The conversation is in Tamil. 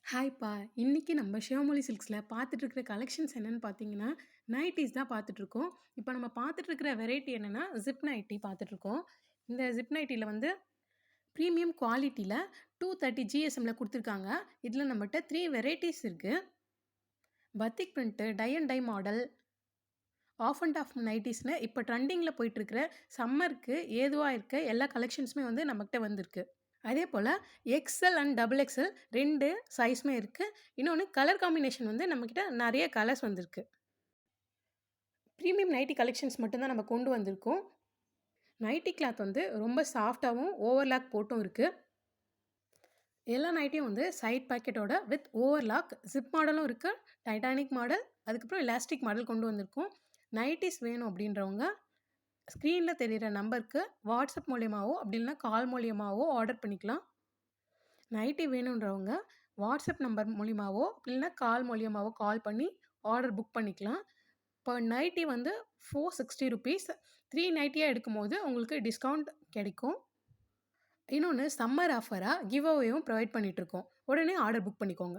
ஹாய்ப்பா! இன்னைக்கு நம்ம சிவமொழி சில்க்ஸ்ல பார்த்துட்டு இருக்கிற கலெக்ஷன்ஸ் என்னன்னு பார்த்தீங்கன்னா, நைட்டீஸ் தான் பார்த்துட்ருக்கோம். இப்போ நம்ம பார்த்துட்டு இருக்கிற வெரைட்டி என்னன்னா, ஜிப் நைட்டி பார்த்துட்ருக்கோம். இந்த ஜிப் நைட்டில வந்து பிரீமியம் குவாலிட்டில 230 ஜிஎஸ்எம்ல குடுத்துருக்காங்க. இதில நம்மட்ட 3 வெரைட்டீஸ் இருக்கு. Batik print, tie and dye model, half and half நைட்டீஸ்னு இப்போ ட்ரெண்டிங்கில போயிட்டுருக்கிற சம்மருக்கு ஏதுவா இருக்க எல்லா கலெக்ஷன்ஸுமே வந்து நம்மகிட்ட வந்திருக்கு. அதேபோல எக்ஸ்எல் அண்ட் டபுள் எக்ஸ்எல் 2 சைஸுமே இருக்கு. இன்னொன்னு கலர் காம்பினேஷன் வந்து நம்மகிட்ட நெறைய கலர்ஸ் வந்திருக்கு. பிரீமியம் நைட்டி கலெக்ஷன்ஸ் மட்டும் தான் நம்ம கொண்டு வந்திருக்கோம். நைட்டி கிளாத் வந்து ரொம்ப சாஃப்ட்டாவும், ஓவர்லாக் போட்டும் இருக்கு. எல்லா நைட்டியும் வந்து சைட் பாக்கெட்டோட வித் ஓவர்லாக், ஜிப் மாடலும் இருக்கு. டைட்டானிக் மாடல், அதுக்கப்புறம் எலாஸ்டிக் மாடல் கொண்டு வந்திருக்கோம். நைட்டீஸ் வேணும் அப்படின்றவங்க ஸ்க்ரீன்ல தெரியிற நம்பருக்கு வாட்ஸ்அப் மூலியமாவோ, அப்படி இல்லனா கால் மூலியமாவோ ஆர்டர் பண்ணிக்கலாம். நைட்டி வேணுன்றவங்க வாட்ஸ்அப் நம்பர் மூலியமாவோ, இல்லைனா கால் மூலியமாவோ கால் பண்ணி ஆர்டர் புக் பண்ணிக்கலாம். பர் நைட்டி வந்து ₹460. 3 நைட்டியா எடுக்கும்போது உங்களுக்கு டிஸ்கவுண்ட் கிடைக்கும். இன்னொன்னு சம்மர் ஆஃபரா கிவ் அவேயும் ப்ரொவைட் பண்ணிட்டுருக்கோம். உடனே ஆர்டர் புக் பண்ணிக்கோங்க.